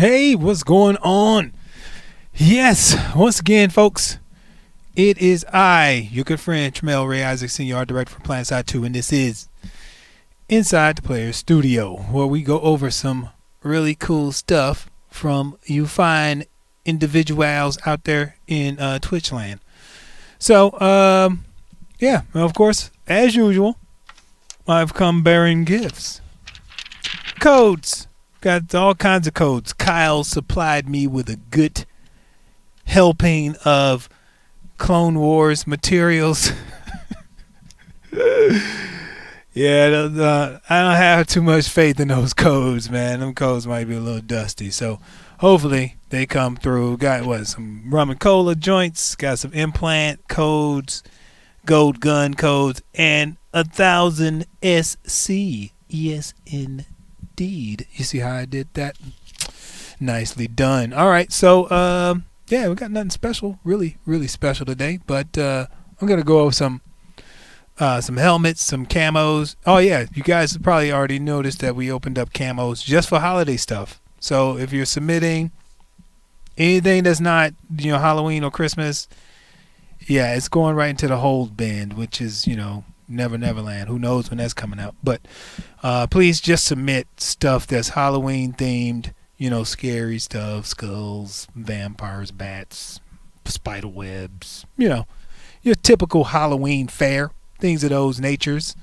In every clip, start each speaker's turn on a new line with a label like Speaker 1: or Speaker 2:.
Speaker 1: Hey, what's going on? Yes, once again, folks, it is I, your good friend Tramell Ray Isaac, Senior Art Director for PlanetSide 2, and this is Inside the Player's Studio, where we go over some really cool stuff from you fine individuals out there in Twitch land. So, yeah, well, of course, as usual, I've come bearing gifts. Codes. Got all kinds of codes. Kyle supplied me with a good helping of Clone Wars materials. Yeah, I don't have too much faith in those codes, man. Them codes might be a little dusty. So hopefully they come through. Got what? Some rum and cola joints. Got some implant codes, gold gun codes, and 1,000 SC. Yes, indeed. You see how I did that? Nicely done. All right, so yeah, we got nothing special, really special today. But I'm gonna go over some helmets, some camos. Oh yeah, you guys have probably already noticed that we opened up camos just for holiday stuff. So if you're submitting anything that's not Halloween or Christmas, yeah, it's going right into the hold bin, which is Never Neverland. Who knows when that's coming out? But please just submit stuff that's Halloween themed. Scary stuff, skulls, vampires, bats, spider webs. Your typical Halloween fare, things of those natures.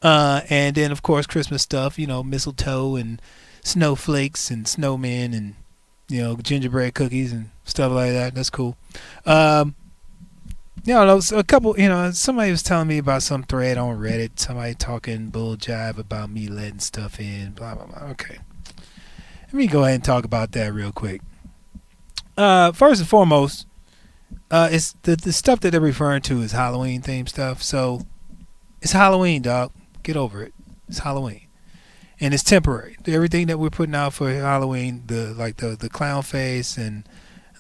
Speaker 1: And then of course Christmas stuff. Mistletoe and snowflakes and snowmen and gingerbread cookies and stuff like that. That's cool. A couple, somebody was telling me about some thread on Reddit, somebody talking bull jive about me letting stuff in, blah, blah, blah. Okay. Let me go ahead and talk about that real quick. First and foremost, it's the stuff that they're referring to is Halloween themed stuff. So it's Halloween, dog. Get over it. It's Halloween. And it's temporary. Everything that we're putting out for Halloween, the clown face and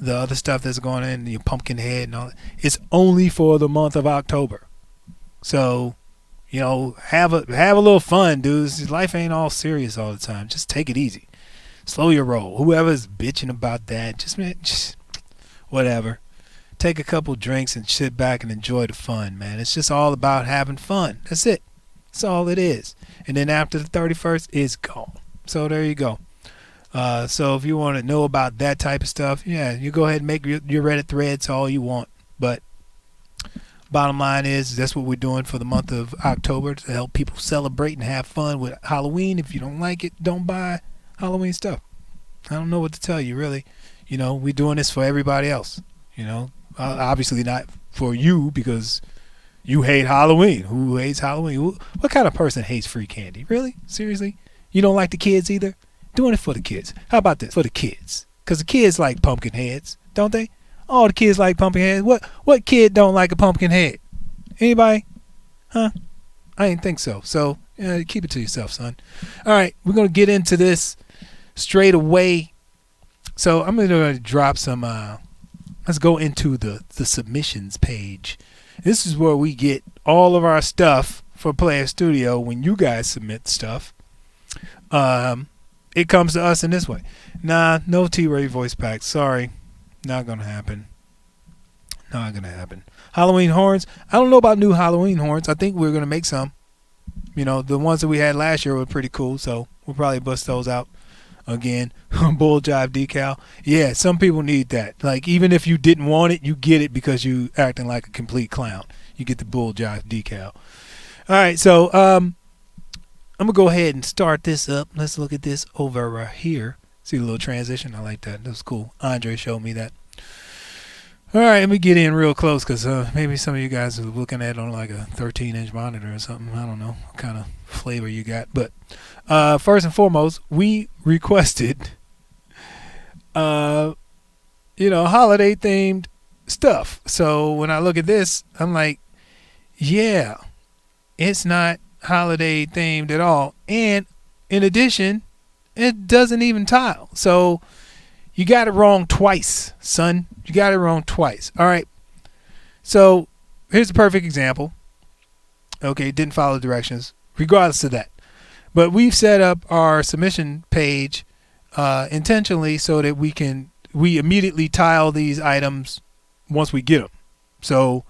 Speaker 1: the other stuff that's going in, your pumpkin head and all that, it's only for the month of October. So, have a little fun, dudes. Life ain't all serious all the time. Just take it easy. Slow your roll. Whoever's bitching about that, just whatever. Take a couple drinks and sit back and enjoy the fun, man. It's just all about having fun. That's it. That's all it is. And then after the 31st, it's gone. So there you go. So if you want to know about that type of stuff, yeah, you go ahead and make your Reddit threads all you want. But bottom line is that's what we're doing for the month of October to help people celebrate and have fun with Halloween. If you don't like it, don't buy Halloween stuff. I don't know what to tell you, really. We're doing this for everybody else. Obviously not for you because you hate Halloween. Who hates Halloween? What kind of person hates free candy? Really? Seriously? You don't like the kids either? Doing it for the kids. How about this? For the kids. Because the kids like pumpkin heads, don't they? All the kids like pumpkin heads. What kid don't like a pumpkin head? Anybody? Huh? I didn't think so. So keep it to yourself, son. All right, we're going to get into this straight away. So I'm going to drop some, let's go into the submissions page. This is where we get all of our stuff for Player Studio when you guys submit stuff. It comes to us in this way. Nah, no T-Ray voice packs. Sorry. Not going to happen. Not going to happen. Halloween horns. I don't know about new Halloween horns. I think we're going to make some. The ones that we had last year were pretty cool, so we'll probably bust those out again. Bull jive decal. Yeah, some people need that. Like, even if you didn't want it, you get it because you acting like a complete clown. You get the bull jive decal. All right, so I'm going to go ahead and start this up. Let's look at this over right here. See the little transition? I like that. That was cool. Andre showed me that. All right, let me get in real close because maybe some of you guys are looking at it on like a 13-inch monitor or something. I don't know what kind of flavor you got. But first and foremost, we requested, holiday-themed stuff. So when I look at this, I'm like, yeah, it's not holiday themed at all, and in addition it doesn't even tile. So you got it wrong twice, son. You got it wrong twice. All right, so here's a perfect example. Okay, didn't follow directions regardless of that, but we've set up our submission page intentionally so that we immediately tile these items once we get them. So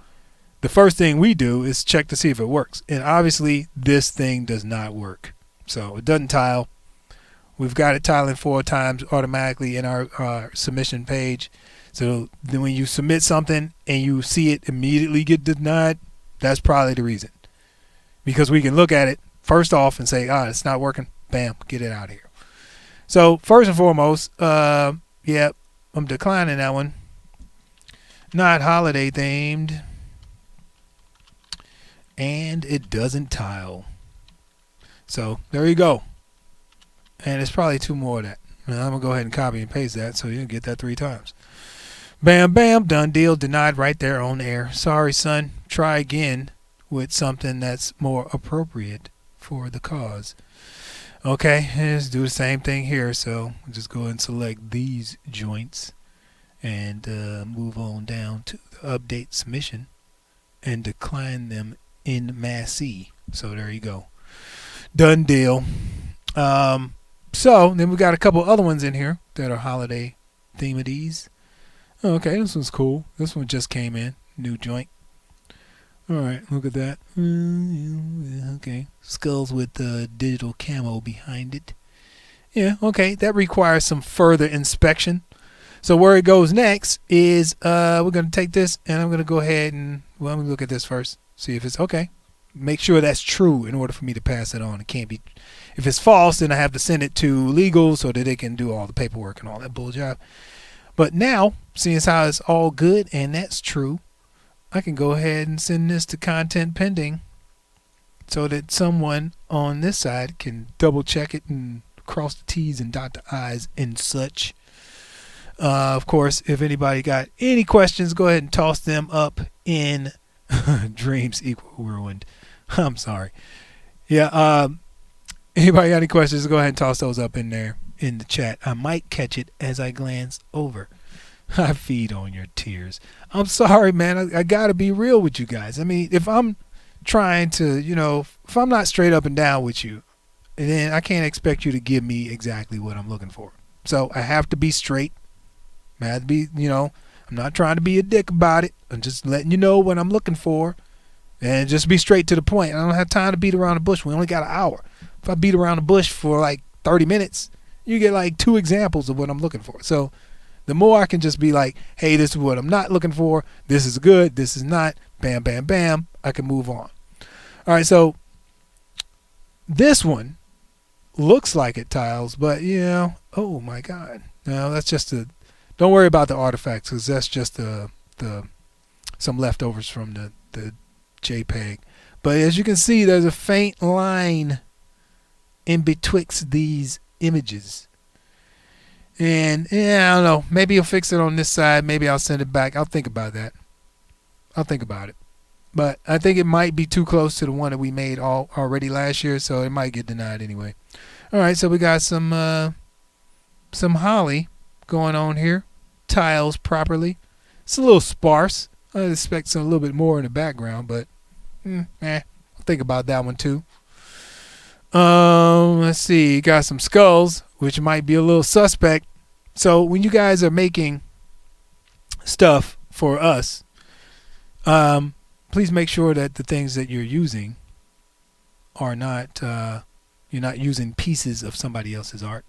Speaker 1: the first thing we do is check to see if it works. And obviously this thing does not work. So it doesn't tile. We've got it tiling 4 times automatically in our submission page. So then when you submit something and you see it immediately get denied, that's probably the reason. Because we can look at it first off and say, it's not working. Bam, get it out of here. So first and foremost, yeah, I'm declining that one. Not holiday themed. And it doesn't tile. So there you go. And it's probably 2 more of that. Now, I'm going to go ahead and copy and paste that so you'll get that 3 times. Bam, bam, done deal, denied right there on air. Sorry, son. Try again with something that's more appropriate for the cause. Okay, let's do the same thing here. So we'll just go ahead and select these joints and move on down to the update submission and decline them in masse. So there you go. Done deal. So then we got a couple other ones in here that are holiday themedies. Okay, this one's cool. This one just came in. New joint. Alright, look at that. Okay. Skulls with digital camo behind it. Yeah, okay. That requires some further inspection. So where it goes next is we're going to take this and I'm going to go ahead and, well, I'm going to look at this first. See if it's okay. Make sure that's true in order for me to pass it on. It can't be. If it's false, then I have to send it to legal so that they can do all the paperwork and all that bull job. But now, seeing as how it's all good and that's true, I can go ahead and send this to content pending so that someone on this side can double check it and cross the T's and dot the I's and such. Of course, if anybody got any questions, go ahead and toss them up in dreams equal ruined. I'm sorry. Yeah, anybody got any questions, go ahead and toss those up in there in the chat. I might catch it as I glance over. I feed on your tears. I'm sorry, man. I got to be real with you guys. I mean, if I'm trying to, if I'm not straight up and down with you, then I can't expect you to give me exactly what I'm looking for. So I have to be straight. I have to be, I'm not trying to be a dick about it. I'm just letting you know what I'm looking for and just be straight to the point. I don't have time to beat around the bush. We only got an hour. If I beat around the bush for like 30 minutes, you get like 2 examples of what I'm looking for. So the more I can just be like, hey, this is what I'm not looking for. This is good. This is not. Bam, bam, bam. I can move on. All right, so this one looks like it tiles, but oh my God. No, that's just don't worry about the artifacts because that's just some leftovers from the JPEG. But as you can see, there's a faint line in betwixt these images. And I don't know. Maybe you'll fix it on this side. Maybe I'll send it back. I'll think about that. I'll think about it. But I think it might be too close to the one that we made already last year, so it might get denied anyway. All right, so we got some holly going on here. Tiles properly. It's a little sparse. I expect a little bit more in the background, but I'll think about that one too. Let's see. Got some skulls, which might be a little suspect. So when you guys are making stuff for us, please make sure that the things that you're using are not you're not using pieces of somebody else's art.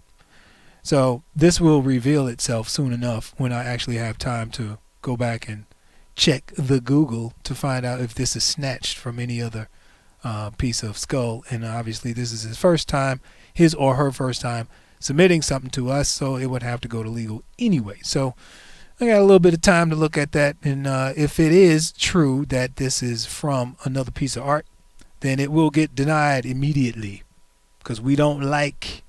Speaker 1: So this will reveal itself soon enough when I actually have time to go back and check the Google to find out if this is snatched from any other piece of skull. And obviously this is his or her first time submitting something to us, so it would have to go to legal anyway. So I got a little bit of time to look at that, and if it is true that this is from another piece of art, then it will get denied immediately because we don't like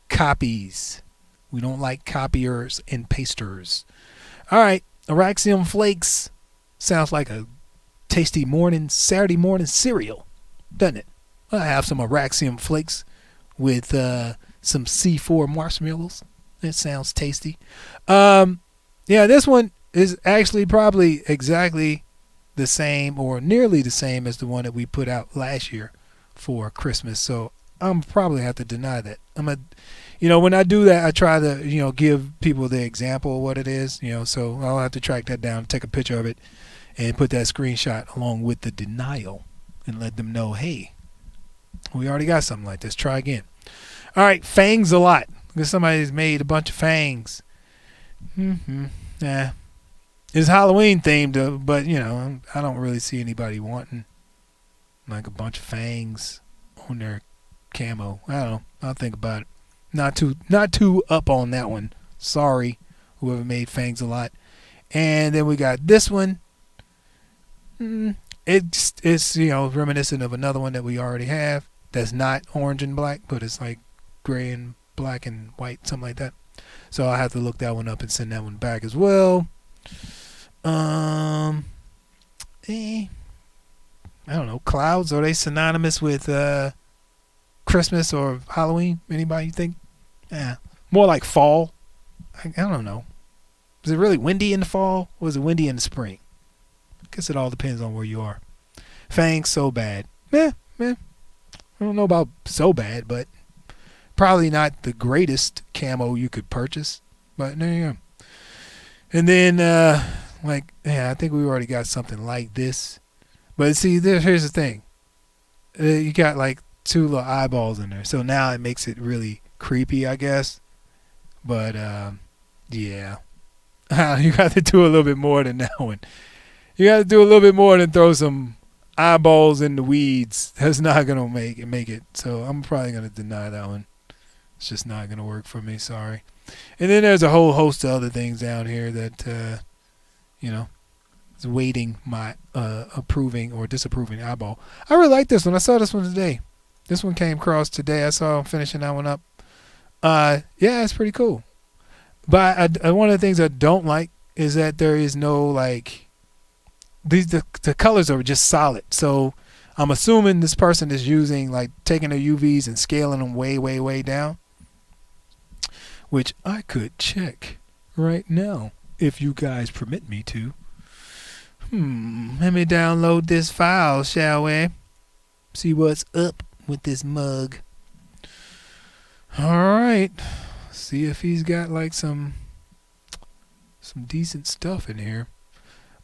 Speaker 1: copies. We don't like copiers and pasters. All right, Araxium Flakes sounds like a tasty Saturday morning cereal, doesn't it? I have some Araxium Flakes with some C4 marshmallows. That sounds tasty. Yeah, this one is actually probably exactly the same or nearly the same as the one that we put out last year for Christmas. So I'm probably have to deny that. When I do that, I try to, give people the example of what it is, so I'll have to track that down, take a picture of it, and put that screenshot along with the denial and let them know, hey, we already got something like this. Try again. All right, fangs a lot. Because somebody's made a bunch of fangs. Yeah. It's Halloween themed, but, I don't really see anybody wanting like a bunch of fangs on their camo. I don't know. I'll think about it. Not too up on that one. Sorry, whoever made fangs a lot. And then we got this one. It's reminiscent of another one that we already have. That's not orange and black, but it's like gray and black and white, something like that. So I'll have to look that one up and send that one back as well. I don't know. Clouds, are they synonymous with Christmas or Halloween? Anybody think? Yeah, more like fall. I don't know. Is it really windy in the fall, or is it windy in the spring? I guess it all depends on where you are. Fangs, so bad. I don't know about so bad, but probably not the greatest camo you could purchase. But there you go. And then, I think we already got something like this. But see, here's the thing. You got like two little eyeballs in there. So now it makes it really creepy, I guess. But, yeah. You got to do a little bit more than that one. You got to do a little bit more than throw some eyeballs in the weeds. That's not going to make it. So I'm probably going to deny that one. It's just not going to work for me. Sorry. And then there's a whole host of other things down here that, is waiting my approving or disapproving eyeball. I really like this one. I saw this one today. This one came across today. I saw him finishing that one up. Yeah, it's pretty cool. But one of the things I don't like is that there is no the colors are just solid. So I'm assuming this person is using taking their UVs and scaling them way, way, way down, which I could check right now if you guys permit me to. Let me download this file, shall we? See what's up with this mug. All right. See if he's got some decent stuff in here.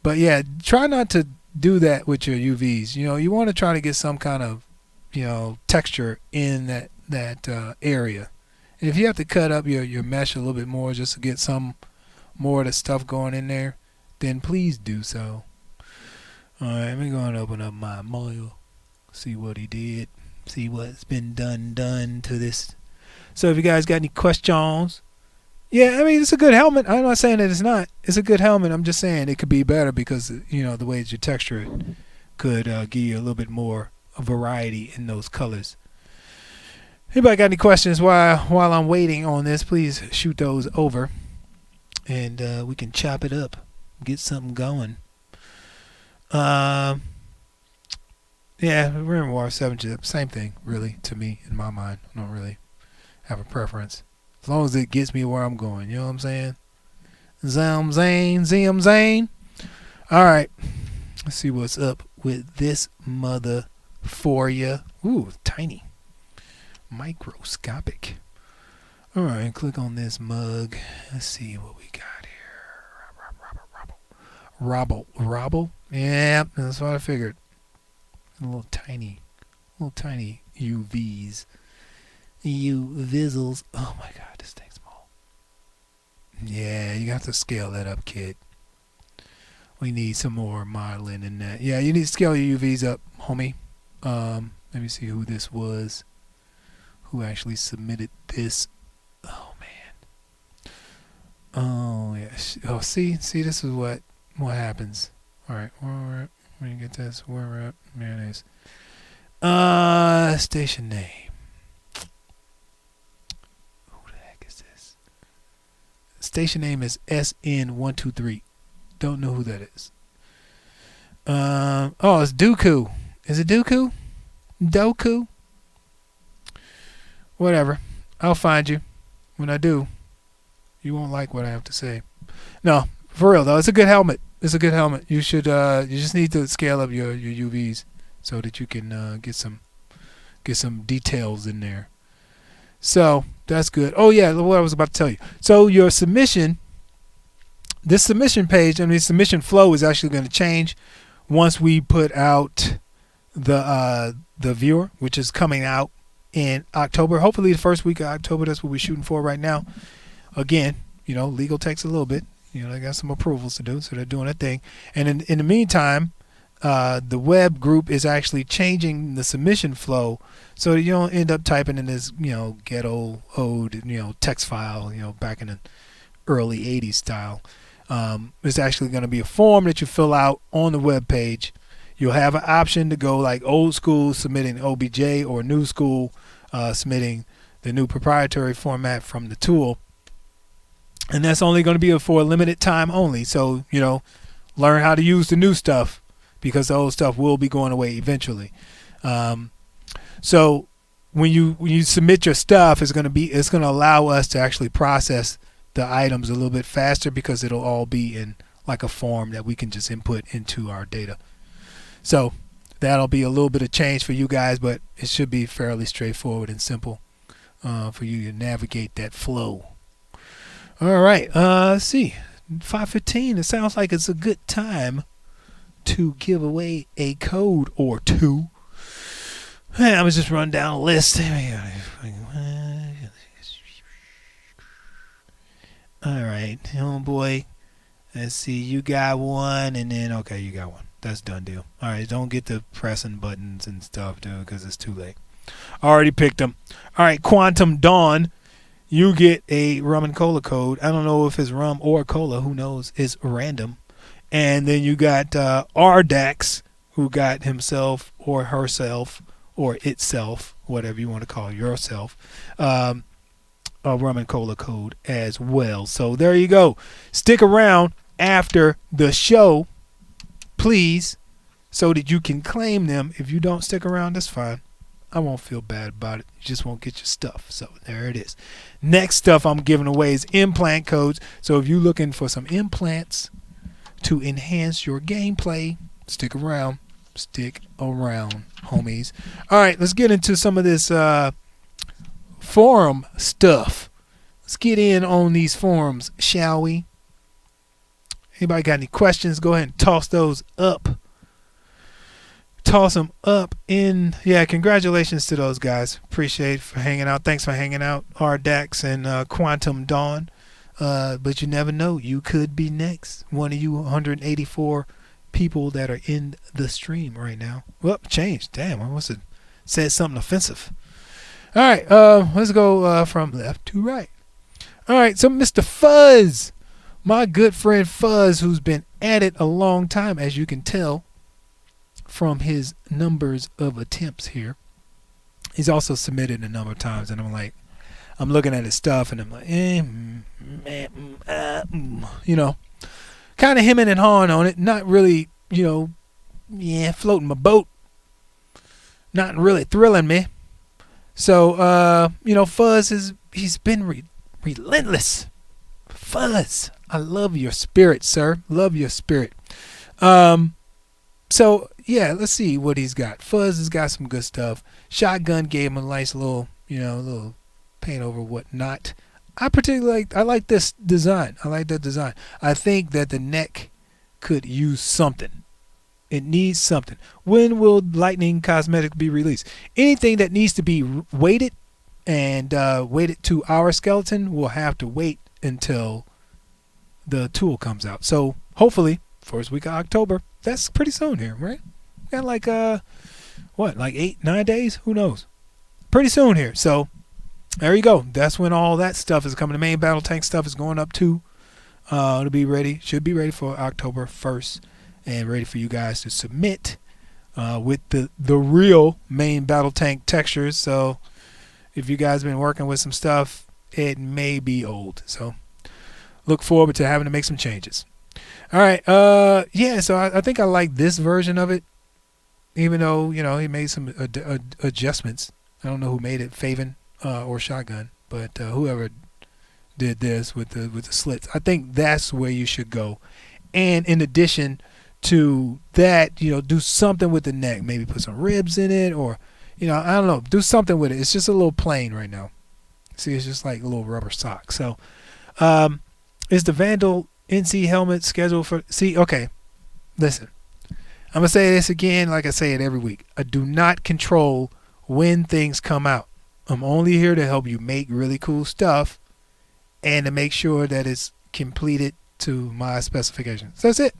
Speaker 1: But yeah, try not to do that with your UVs. You want to try to get some kind of, texture in that area. And if you have to cut up your mesh a little bit more just to get some more of the stuff going in there, then please do so. All right, let me go and open up my mail. See what he did. See what's been done to this. So if you guys got any questions, yeah, I mean, it's a good helmet. I'm not saying that it's not. It's a good helmet. I'm just saying it could be better because, the way that you texture it could give you a little bit more variety in those colors. Anybody got any questions while I'm waiting on this, please shoot those over. And we can chop it up. Get something going. Yeah, Rim War 7, same thing, really, to me, in my mind. I don't really have a preference. As long as it gets me where I'm going, you know what I'm saying? Zam All right. Let's see what's up with this mother for you. Ooh, tiny. Microscopic. All right, click on this mug. Let's see what we got here. Robble. Yeah, that's what I figured. Little tiny UVs. UVizzles. Oh my God, this thing's small. Yeah, you got to scale that up, kid. We need some more modeling in that. Yeah, you need to scale your UVs up, homie. Let me see who this was. Who actually submitted this? Oh man. Oh yeah. Oh, see, this is what happens. All right, where we get this. Where we're at? There it is. Station name. Who the heck is this? Station name is SN123. Don't know who that is. Oh, it's Dooku. Is it Dooku? Doku? Whatever. I'll find you. When I do, you won't like what I have to say. No, for real though, it's a good helmet. It's a good helmet. You should. You just need to scale up your UVs so that you can get some details in there. So that's good. Oh yeah, what I was about to tell you. So your submission, this submission page, I mean submission flow is actually going to change once we put out the viewer, which is coming out in October. Hopefully the first week of October. That's what we're shooting for right now. Again, legal takes a little bit. They got some approvals to do, so they're doing a thing. And in the meantime, the web group is actually changing the submission flow so that you don't end up typing in this ghetto old text file back in the early 80s style. It's actually going to be a form that you fill out on the web page. You'll have an option to go like old school, submitting OBJ, or new school, submitting the new proprietary format from the tool. And that's only going to be for a limited time only. So, learn how to use the new stuff, because the old stuff will be going away eventually. So when you submit your stuff, it's going to allow us to actually process the items a little bit faster, because it'll all be in like a form that we can just input into our data. So that'll be a little bit of change for you guys, but it should be fairly straightforward and simple for you to navigate that flow. All right, let's see. 5:15. It sounds like it's a good time to give away a code or two. I'm gonna just run down a list. All right, homeboy. Let's see. You got one, and then okay, you got one. That's done deal. All right, don't get to pressing buttons and stuff, dude, because it's too late. I already picked them. All right, Quantum Dawn. You get a rum and cola code. I don't know if it's rum or cola. Who knows? It's random. And then you got Ardax, who got himself or herself or itself, whatever you want to call yourself, a rum and cola code as well. So there you go. Stick around after the show, please, so that you can claim them. If you don't stick around, that's fine. I won't feel bad about it. You just won't get your stuff. So there it is. Next stuff I'm giving away is implant codes. So if you're looking for some implants to enhance your gameplay, stick around. Stick around, homies. All right, let's get into some of this forum stuff. Let's get in on these forums, shall we? Anybody got any questions? Go ahead and toss those up. Toss them up in. Yeah, congratulations to those guys. Appreciate for hanging out. Thanks for hanging out, Ardax and Quantum Dawn. But you never know. You could be next. One of you 184 people that are in the stream right now. Well, changed. Damn, I must have said something offensive. All right, let's go from left to right. All right, so Mr. Fuzz, my good friend Fuzz, who's been at it a long time, as you can tell from his numbers of attempts here. He's also submitted a number of times, and I'm looking at his stuff, and I'm like, kind of hemming and hawing on it. Not really, floating my boat. Not really thrilling me. So, Fuzz he's been relentless. Fuzz, I love your spirit, sir. Love your spirit. So yeah, let's see what he's got. Fuzz has got some good stuff. Shotgun gave him a nice little paint over whatnot. I like this design. I like that design. I think that the neck could use something. It needs something. When will Lightning Cosmetics be released? Anything that needs to be weighted and weighted to our skeleton will have to wait until the tool comes out. So hopefully first week of October. That's pretty soon here, right? Got like 8-9 days? Who knows? Pretty soon here. So there you go. That's when all that stuff is coming. The main battle tank stuff is going up too. It'll be ready. Should be ready for October 1st, and ready for you guys to submit with the real main battle tank textures. So if you guys been working with some stuff, it may be old. So look forward to having to make some changes. All right. Yeah. So I think I like this version of it, even though he made some adjustments. I don't know who made it, Faven or Shotgun, but whoever did this with the slits, I think that's where you should go. And in addition to that, do something with the neck. Maybe put some ribs in it, or I don't know, do something with it. It's just a little plain right now. See, it's just like a little rubber sock. So, is the Vandal NC helmet scheduled for? See, okay, listen. I'm gonna say this again, like I say it every week. I do not control when things come out. I'm only here to help you make really cool stuff and to make sure that it's completed to my specifications. That's it.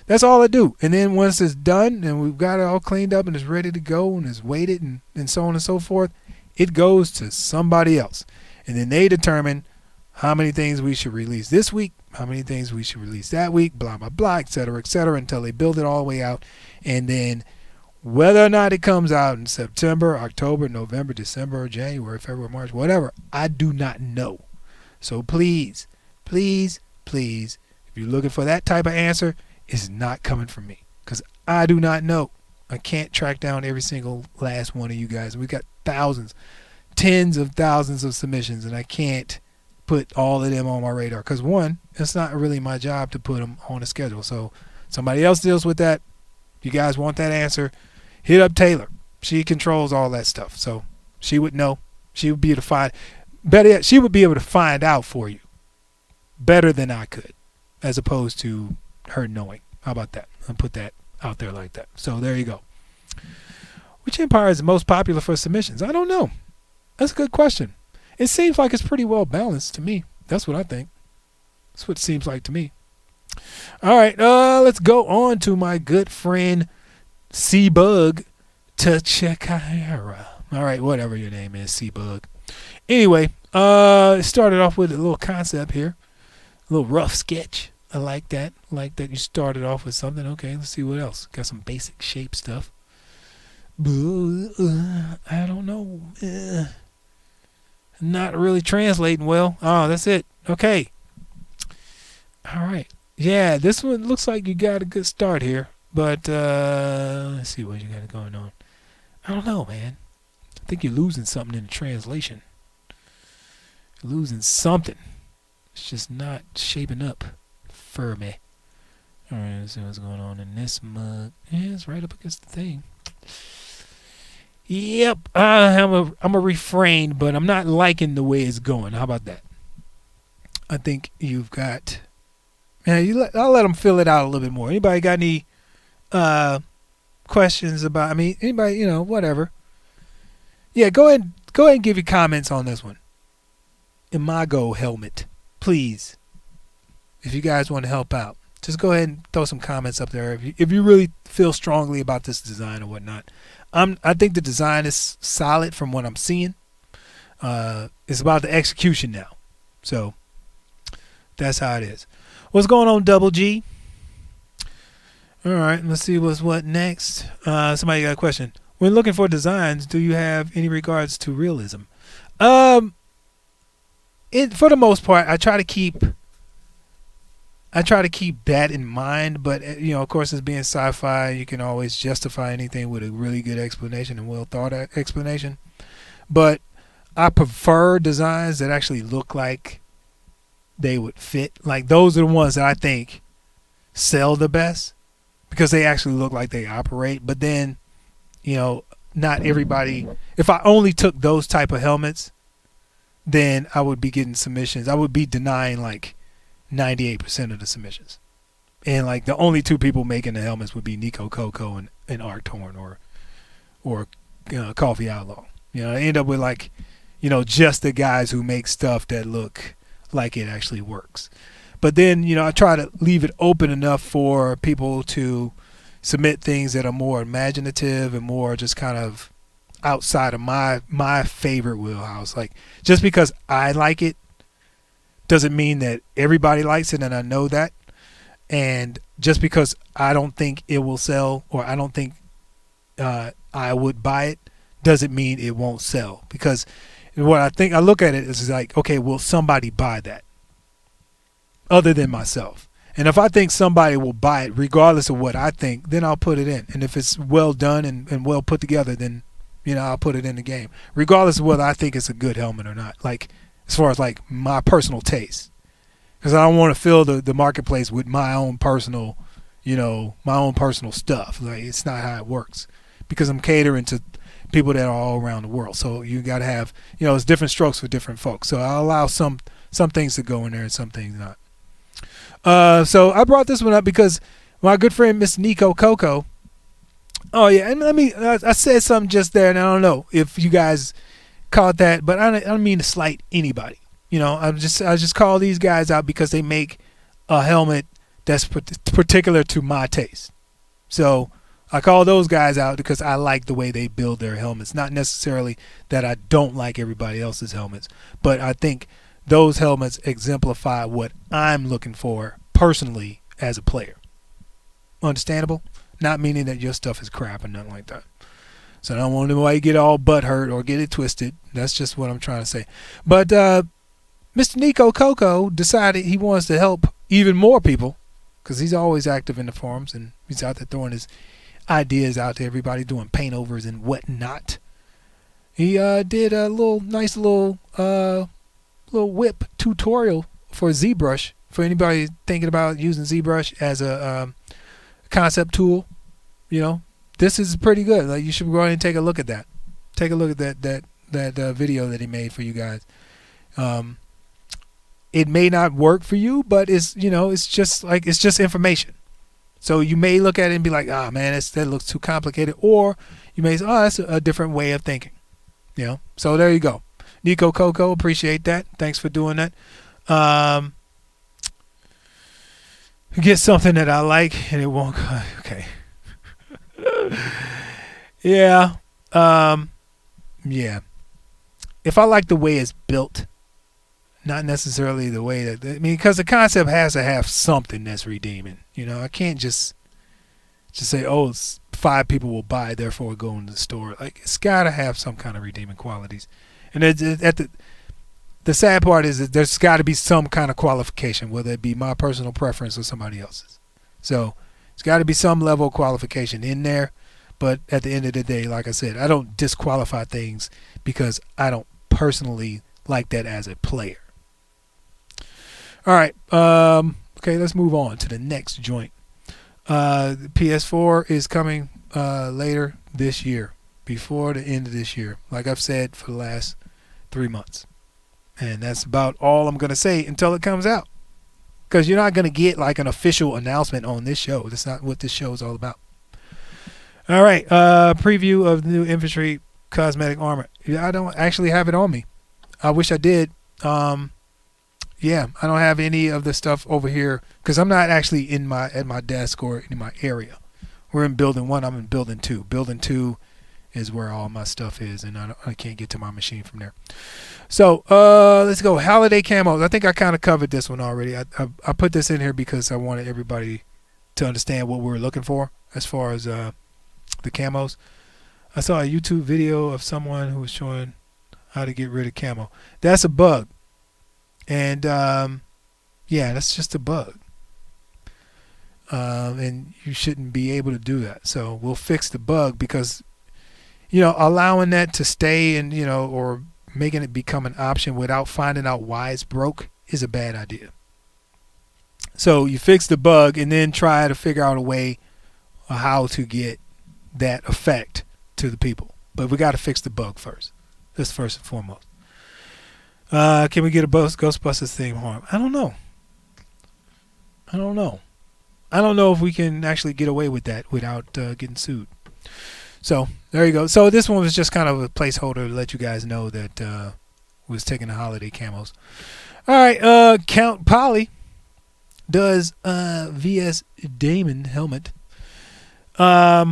Speaker 1: That's all I do. And then once it's done and we've got it all cleaned up and it's ready to go and it's weighted and so on and so forth, it goes to somebody else. And then they determine how many things we should release this week, how many things we should release that week, blah, blah, blah, et cetera, until they build it all the way out. And then whether or not it comes out in September, October, November, December, January, February, March, whatever, I do not know. So please, please, please, if you're looking for that type of answer, it's not coming from me because I do not know. I can't track down every single last one of you guys. We got thousands, tens of thousands of submissions, and I can't put all of them on my radar because one, it's not really my job to put them on a schedule. So somebody else deals with that. You guys want that answer, hit up Taylor. She controls all that stuff, so she would know. She would be able to find. Better yet, she would be able to find out for you better than I could, as opposed to her knowing. How about that? I'll put that out there like that. So there you go. Which empire is the most popular for submissions? I don't know. That's a good question. It seems like it's pretty well balanced to me. That's what I think. That's what it seems like to me. All right, let's go on to my good friend C-Bug Tachikahara. All right, whatever your name is, C-Bug. Anyway, it started off with a little concept here. A little rough sketch. I like that. You started off with something. Okay, let's see what else. Got some basic shape stuff. I don't know. Not really translating well. Oh, that's it. Okay. All right. Yeah, this one looks like you got a good start here. But let's see what you got going on. I don't know, man. I think you're losing something in the translation. You're losing something. It's just not shaping up for me. All right, let's see what's going on in this mug. Yeah, it's right up against the thing. Yep, I'm a refrain, but I'm not liking the way it's going. How about that? I think you've got. Yeah, I'll let them fill it out a little bit more. Anybody got any questions about? I mean, anybody, whatever. Yeah, go ahead and give your comments on this one. Imago helmet, please. If you guys want to help out, just go ahead and throw some comments up there. If you really feel strongly about this design or whatnot. I think the design is solid from what I'm seeing. It's about the execution now. So that's how it is. What's going on, Double G? All right, let's see what's what next. Somebody got a question. When looking for designs, do you have any regards to realism? For the most part, I try to keep that in mind, but of course, as being sci-fi, you can always justify anything with a really good explanation and well thought out explanation. But I prefer designs that actually look like they would fit. Like those are the ones that I think sell the best because they actually look like they operate. But then, not everybody. If I only took those type of helmets, then I would be getting submissions. I would be denying like 98% of the submissions, and like the only two people making the helmets would be Nico Coco and Art Torn or Coffee Outlaw. I end up with like just the guys who make stuff that look like it actually works. But then I try to leave it open enough for people to submit things that are more imaginative and more just kind of outside of my favorite wheelhouse. Like just because I like it doesn't mean that everybody likes it, and I know that. And just because I don't think it will sell, or I don't think I would buy it, doesn't mean it won't sell. Because what I look at it is like, okay, will somebody buy that other than myself? And if I think somebody will buy it regardless of what I think, then I'll put it in. And if it's well done and well put together, then I'll put it in the game, regardless of whether I think it's a good helmet or not. Like as far as like my personal taste, because I don't want to fill the marketplace with my own personal, my own personal stuff. Like it's not how it works, because I'm catering to people that are all around the world. So you got to have, it's different strokes for different folks. So I'll allow some things to go in there and some things not. So I brought this one up because my good friend Miss Nico Coco. Oh yeah, and I said something just there, and I don't know if you guys caught that, but I don't mean to slight anybody. I just call these guys out because they make a helmet that's particular to my taste. So I call those guys out because I like the way they build their helmets. Not necessarily that I don't like everybody else's helmets, but I think those helmets exemplify what I'm looking for personally as a player. Understandable? Not meaning that your stuff is crap or nothing like that. So I don't want anybody to get all butthurt or get it twisted. That's just what I'm trying to say. But Mr. Nico Coco decided he wants to help even more people because he's always active in the forums and he's out there throwing his ideas out to everybody, doing paint overs and whatnot. He did a nice little whip tutorial for ZBrush for anybody thinking about using ZBrush as a concept tool. This is pretty good. Like, you should go ahead and take a look at that. Take a look at that video that he made for you guys. It may not work for you, but it's just information. So you may look at it and be like, man, that looks too complicated, or you may say, that's a different way of thinking. So there you go. Nico Coco, appreciate that. Thanks for doing that. Get something that I like and it won't. Okay. Yeah. Yeah. If I like the way it's built, not necessarily the way because the concept has to have something that's redeeming. I can't just say, 5 people will buy, therefore go into the store. Like, it's got to have some kind of redeeming qualities. And the sad part is that there's got to be some kind of qualification, whether it be my personal preference or somebody else's. So it's got to be some level of qualification in there. But at the end of the day, like I said, I don't disqualify things because I don't personally like that as a player. All right. Okay, let's move on to the next joint. The PS4 is coming later this year, before the end of this year, like I've said for the last 3 months. And that's about all I'm going to say until it comes out. Because you're not going to get like an official announcement on this show. That's not what this show is all about. All right. Preview of the new infantry cosmetic armor. I don't actually have it on me. I wish I did. Yeah, I don't have any of the stuff over here because I'm not actually at my desk or in my area. We're in building 1. I'm in building 2. Building 2 is where all my stuff is, and I can't get to my machine from there. So let's go. Holiday camos. I think I kind of covered this one already. I put this in here because I wanted everybody to understand what we're looking for as far as the camos. I saw a YouTube video of someone who was showing how to get rid of camo. That's a bug. And yeah, that's just a bug. And you shouldn't be able to do that. So we'll fix the bug because, allowing that to stay and, or making it become an option without finding out why it's broke is a bad idea. So you fix the bug and then try to figure out a way how to get that effect to the people. But we got to fix the bug first. That's first and foremost. Can we get a Ghostbusters theme harm? I don't know. I don't know if we can actually get away with that without getting sued. So there you go. So this one was just kind of a placeholder to let you guys know that was taking the holiday camos. All right, Count Polly does VS Damon helmet. Nah,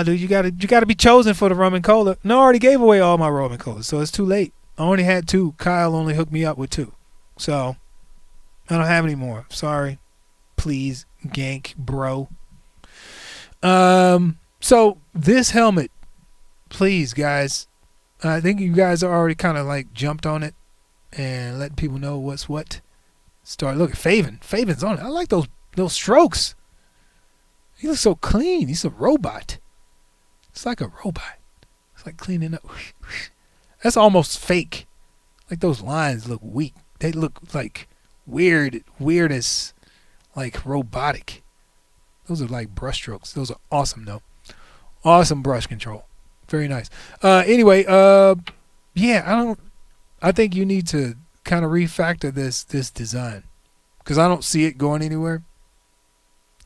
Speaker 1: dude, you gotta be chosen for the rum and cola. No, I already gave away all my rum and cola, so it's too late. I only had 2. Kyle only hooked me up with 2, so I don't have any more. Sorry. Please, gank, bro. So this helmet, please, guys. I think you guys are already kind of like jumped on it and letting people know what's what. Look at Faven. Faven's on it. I like those strokes. He looks so clean. He's a robot. It's like a robot. It's like cleaning up. That's almost fake. Like those lines look weak. They look like weird as like robotic. Those are like brushstrokes. Those are awesome though. Awesome brush control. Very nice. Anyway, yeah, I think you need to kind of refactor this design because I don't see it going anywhere.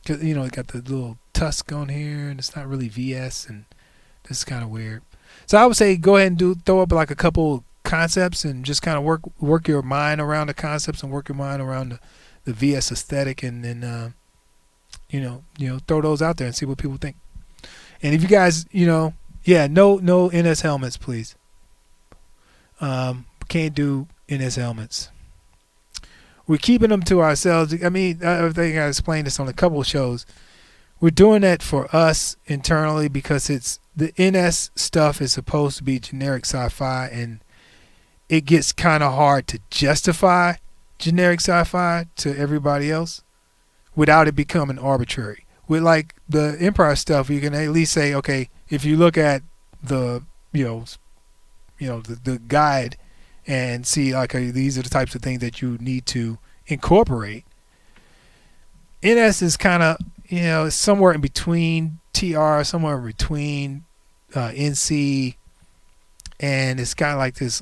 Speaker 1: Cause it got the little tusk on here, and it's not really VS, and this is kind of weird. So I would say go ahead and throw up like a couple concepts and just kind of work your mind around the concepts and work your mind around the VS aesthetic, and then throw those out there and see what people think. And if you guys, yeah, no NS helmets, please. Can't do NS helmets. We're keeping them to ourselves. I mean, I think I explained this on a couple of shows. We're doing that for us internally because it's the NS stuff is supposed to be generic sci-fi, and it gets kind of hard to justify generic sci-fi to everybody else without it becoming arbitrary. With like the Empire stuff, you can at least say, okay, if you look at the the guide and see like these are the types of things that you need to incorporate. NS is kind of somewhere in between TR, somewhere in between NC, and it's got like this.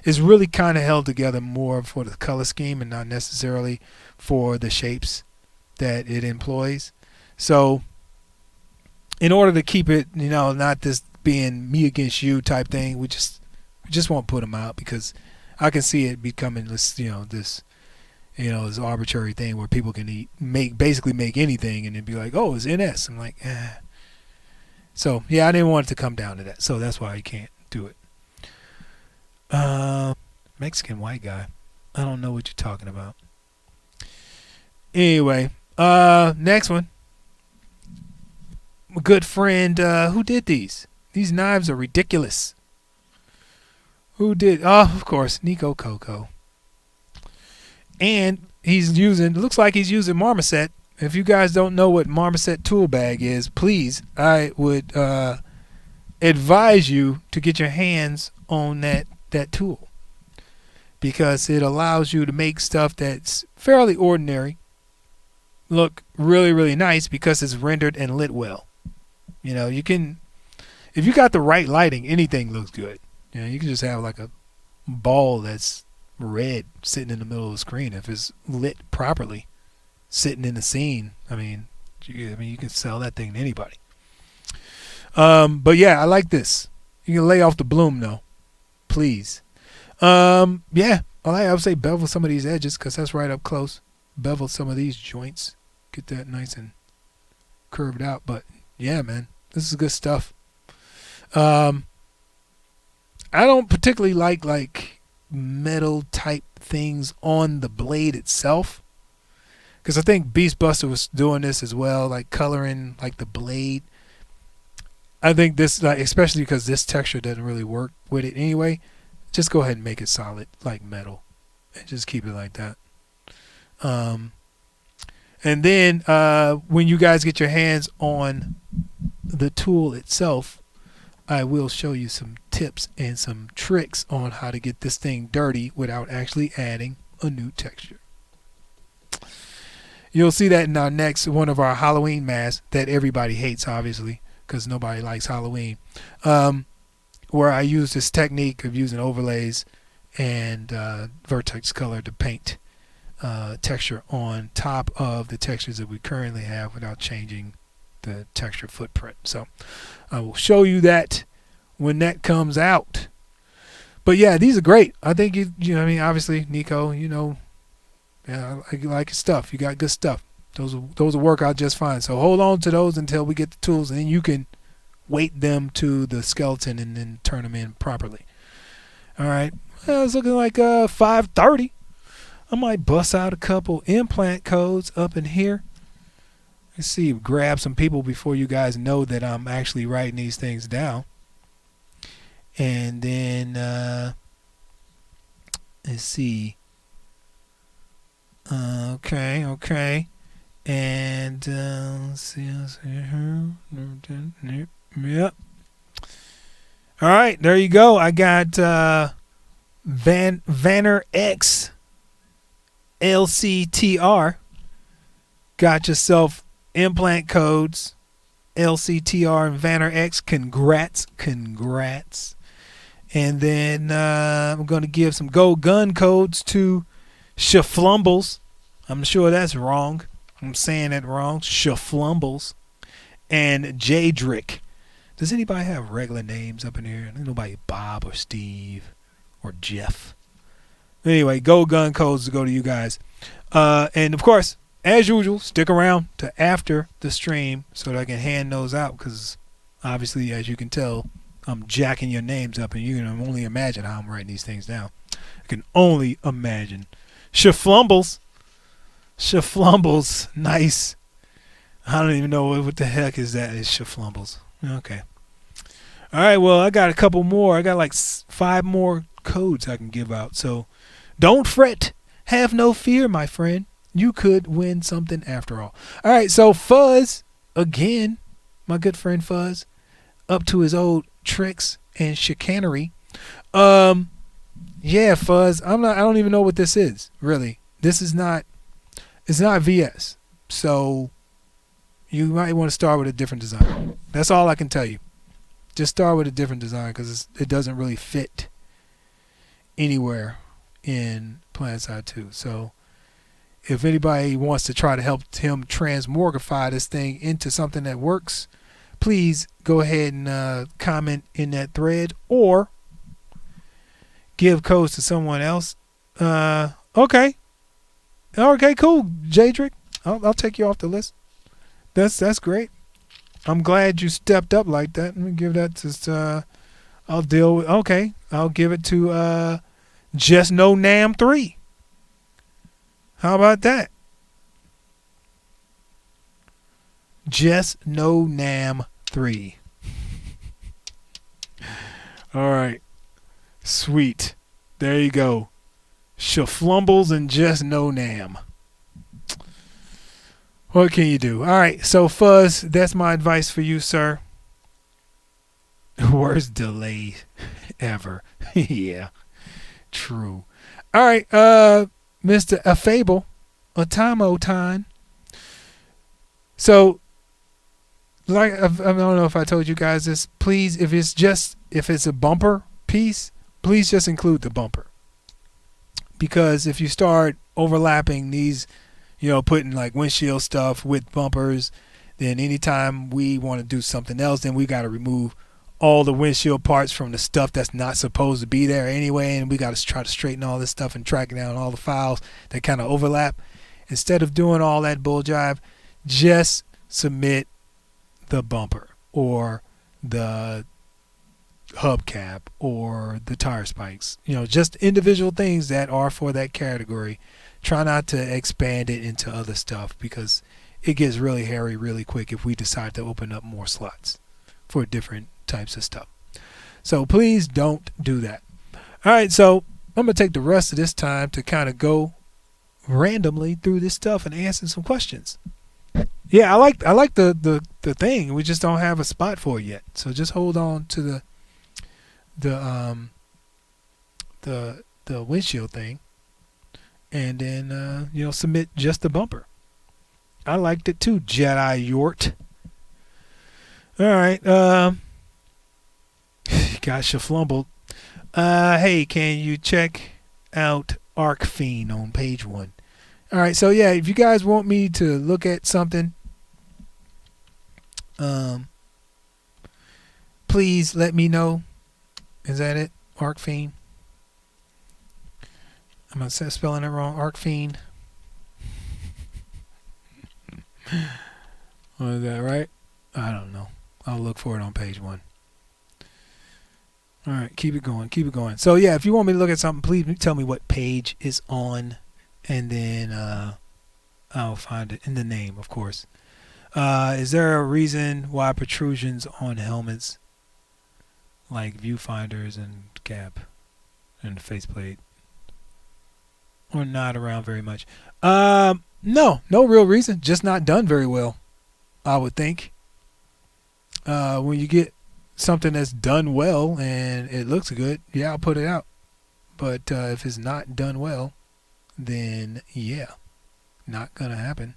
Speaker 1: It's really kind of held together more for the color scheme and not necessarily for the shapes that it employs. So, in order to keep it, not this being me against you type thing, we just won't put them out because I can see it becoming this, this arbitrary thing where people can basically make anything and then be like, oh, it's NS. I'm like, eh. So yeah, I didn't want it to come down to that, so that's why you can't do it. Mexican white guy, I don't know what you're talking about. Anyway, next one. My good friend, who did these? These knives are ridiculous. Who did? Oh, of course, Nico Coco. And looks like he's using Marmoset. If you guys don't know what Marmoset tool bag is, please, I would advise you to get your hands on that tool. Because it allows you to make stuff that's fairly ordinary look really, really nice because it's rendered and lit well. You can, if you got the right lighting, anything looks good. You can just have like a ball that's red sitting in the middle of the screen if it's lit properly, sitting in the scene. I mean, you can sell that thing to anybody. But yeah, I like this. You can lay off the bloom though, please. Yeah, I would say bevel some of these edges because that's right up close. Bevel some of these joints, get that nice and curved out. But yeah, man, this is good stuff. I don't particularly like metal type things on the blade itself, because I think Beastbuster was doing this as well, like coloring like the blade. I think this, like, especially because this texture doesn't really work with it anyway, just go ahead and make it solid like metal and just keep it like that. And then when you guys get your hands on the tool itself, I will show you some tips and some tricks on how to get this thing dirty without actually adding a new texture. You'll see that in our next one of our Halloween masks that everybody hates, obviously, because nobody likes Halloween, where I use this technique of using overlays and vertex color to paint texture on top of the textures that we currently have without changing the texture footprint. So I will show you that when that comes out. But yeah, these are great. I think obviously, Nico, yeah, I like your stuff. You got good stuff. Those will work out just fine. So hold on to those until we get the tools, and then you can weight them to the skeleton and then turn them in properly. All right. Well, it's looking like 5:30. I might bust out a couple implant codes up in here. Let's see, grab some people before you guys know that I'm actually writing these things down. And then let's see. Okay. And let's see. Yep. All right, there you go. I got Vanner X LCTR. Got yourself implant codes LCTR and Vanner X, congrats. And then I'm going to give some gold gun codes to Shaflumbles. I'm sure that's wrong. I'm saying it wrong. Shaflumbles. And Jadrick. Does anybody have regular names up in here? There's nobody Bob or Steve or Jeff. Anyway, gold gun codes to go to you guys. And of course, as usual, stick around to after the stream so that I can hand those out, because obviously, as you can tell, I'm jacking your names up, and you can only imagine how I'm writing these things down. I can only imagine. Shaflumbles, nice. I don't even know what the heck is that. Is Shaflumbles. Okay. All right, well, I got a couple more. I got like 5 more codes I can give out. So don't fret. Have no fear, my friend. You could win something after all. All right, so Fuzz, again, my good friend Fuzz, up to his old tricks and chicanery. Yeah, Fuzz, I don't even know what this is, really. It's not VS. So you might want to start with a different design. That's all I can tell you. Just start with a different design, because it doesn't really fit anywhere in PlanetSide 2. So if anybody wants to try to help him transmorgify this thing into something that works, please go ahead and comment in that thread or give codes to someone else. Okay, cool, Jadrick. I'll take you off the list. That's great. I'm glad you stepped up like that. Let me give that to. I'll deal with. Okay, I'll give it to Just No Nam 3. How about that? Just No Nam 3. All right, sweet. There you go. Shaflumbles and Just No Nam. What can you do? All right, so Fuzz, that's my advice for you, sir. Worst delay ever. Yeah, true. All right, Mr. Afable, Atamo time. So, like, I don't know if I told you guys this. Please, if it's a bumper piece, please just include the bumper. Because if you start overlapping these, putting like windshield stuff with bumpers, then anytime we want to do something else, then we got to remove all the windshield parts from the stuff that's not supposed to be there anyway, and we got to try to straighten all this stuff and track down all the files that kind of overlap. Instead of doing all that bull jive, just submit the bumper or the hubcap or the tire spikes. Just individual things that are for that category. Try not to expand it into other stuff, because it gets really hairy really quick if we decide to open up more slots for different types of stuff. So please don't do that. All right, so I'm going to take the rest of this time to kind of go randomly through this stuff and answer some questions. Yeah, I like the thing. We just don't have a spot for it yet. So just hold on to the windshield thing. And then, submit just the bumper. I liked it too, Jedi Yort. All right. Got Shaflumbled. Hey, can you check out Arc Fiend on page 1? All right. So, yeah, if you guys want me to look at something, please let me know. Is that it? Arc Fiend? Am I spelling it wrong? Arc Fiend. Was that right? I don't know. I'll look for it on page 1. All right, keep it going. So yeah, if you want me to look at something, please tell me what page is on, and then I'll find it in the name, of course. Is there a reason why protrusions on helmets, like viewfinders and cap and faceplate, or not around very much? No real reason. Just not done very well, I would think. When you get something that's done well and it looks good, yeah, I'll put it out. But if it's not done well, then yeah, not gonna happen.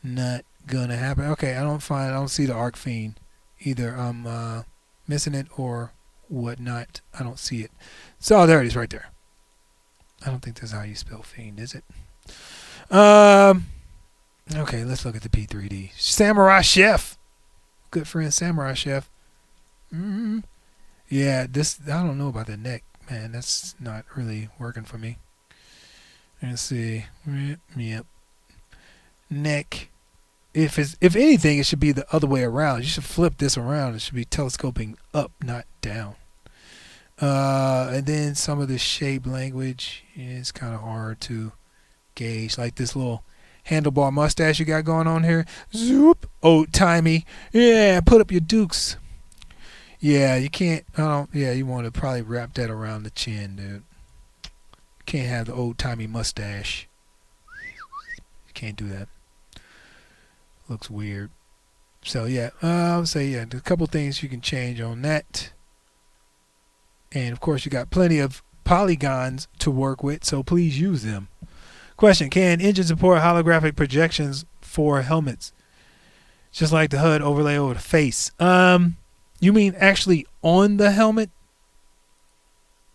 Speaker 1: Not gonna happen. Okay, I don't see the Arc Fiend. Either I'm missing it or whatnot. I don't see it. So there it is right there. I don't think that's how you spell fiend, is it? Um okay, let's look at the P3D. Samurai Chef. Good friend Samurai Chef. Mm, yeah, this I don't know about the neck, man. That's not really working for me. Let's see. Yep. Neck. If anything, it should be the other way around. You should flip this around. It should be telescoping up, not down. And then some of the shape language is kind of hard to gauge. Like this little handlebar mustache you got going on here. Zoop, old timey. Yeah, put up your dukes. Yeah, you can't. I don't. Yeah, you want to probably wrap that around the chin, dude. Can't have the old timey mustache. You can't do that. Looks weird. So yeah, I would say yeah, there's a couple things you can change on that. And of course, you got plenty of polygons to work with, so please use them. Question: can engine support holographic projections for helmets, just like the HUD overlay over the face? You mean actually on the helmet?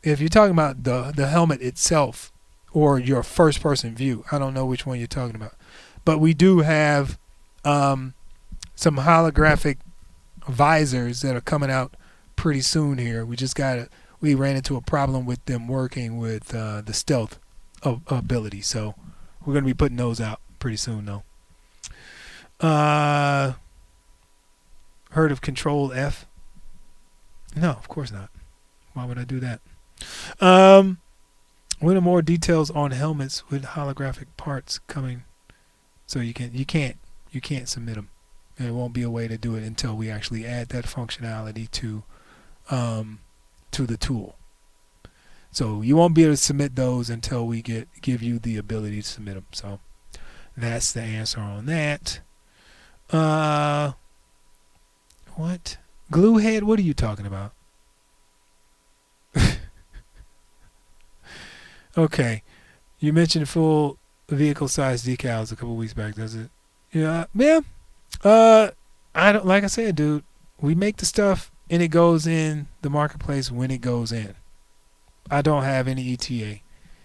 Speaker 1: If you're talking about the helmet itself or your first person view, I don't know which one you're talking about. But we do have some holographic visors that are coming out pretty soon here. We ran into a problem with them working with the stealth ability. So we're going to be putting those out pretty soon though. Heard of Control F? No, of course not. Why would I do that? When are more details on helmets with holographic parts coming? So you can't submit them. And it won't be a way to do it until we actually add that functionality to the tool. So you won't be able to submit those until we give you the ability to submit them. So that's the answer on that. What? Glue head? What are you talking about? Okay. You mentioned full vehicle size decals a couple weeks back, does it? Yeah. I don't, like I said, dude, we make the stuff and it goes in the marketplace when it goes in. I don't have any ETA.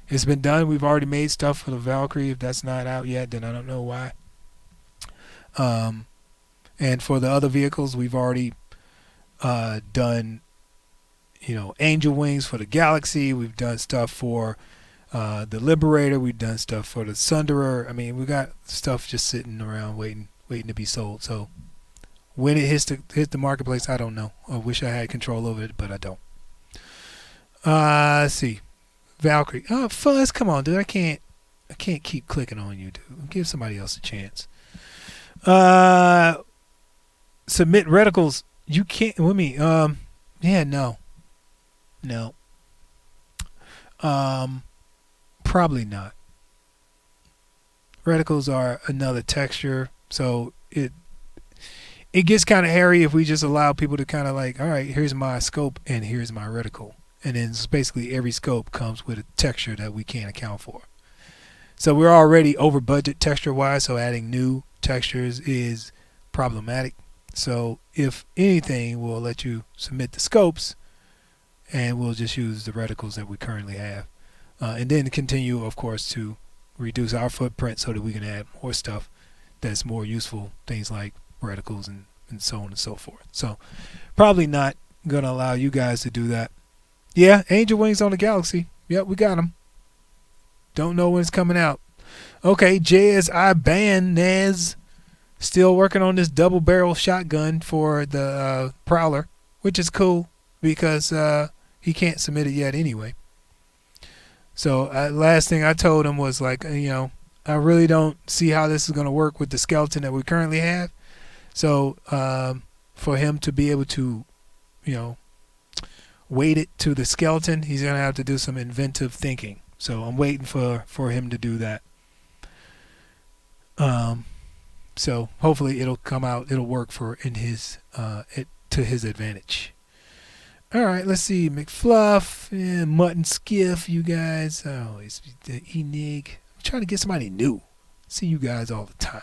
Speaker 1: It's been done. We've already made stuff for the Valkyrie. If that's not out yet, then I don't know why. And for the other vehicles, we've already done, Angel Wings for the Galaxy. We've done stuff for the Liberator. We've done stuff for the Sunderer. I mean, we got stuff just sitting around waiting to be sold. So when it hit the marketplace, I don't know. I wish I had control over it, but I don't. Let's see. Valkyrie. Oh, Fuzz, come on, dude. I can't keep clicking on you, dude. Give somebody else a chance. Submit reticles. You can't with me. Yeah, no. Probably not. Reticles are another texture, so it gets kind of hairy if we just allow people to kind of like, all right, here's my scope and here's my reticle, and then basically every scope comes with a texture that we can't account for. So we're already over budget texture wise, so adding new textures is problematic. So if anything, we'll let you submit the scopes and we'll just use the reticles that we currently have, and then continue, of course, to reduce our footprint so that we can add more stuff that's more useful, things like reticles and so on and so forth. So probably not going to allow you guys to do that. Yeah, Angel Wings on the Galaxy. Yep, we got them. Don't know when it's coming out. Okay, JSI Nez still working on this double barrel shotgun for the Prowler, which is cool because he can't submit it yet anyway. So last thing I told him was like, I really don't see how this is going to work with the skeleton that we currently have. So for him to be able to, weight it to the skeleton, he's going to have to do some inventive thinking. So I'm waiting for him to do that. So hopefully it'll come out. It'll work to his advantage. All right, let's see. McFluff, Mutton Skiff, you guys. Oh, it's the Enig. I'm trying to get somebody new. See you guys all the time.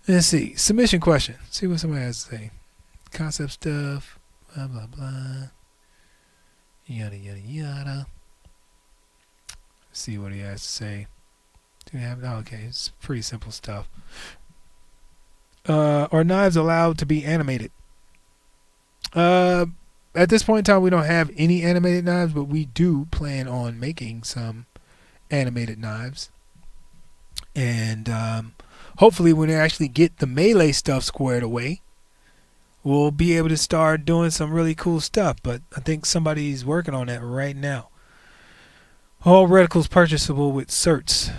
Speaker 1: Let's see. Submission question. See what somebody has to say. Concept stuff. Blah, blah, blah. Yada, yada, yada. Let's see what he has to say. Do we have? Oh, okay, it's pretty simple stuff. Are knives allowed to be animated? At this point in time, we don't have any animated knives, but we do plan on making some animated knives. And hopefully when we actually get the melee stuff squared away, we'll be able to start doing some really cool stuff. But I think somebody's working on that right now. All reticles purchasable with certs.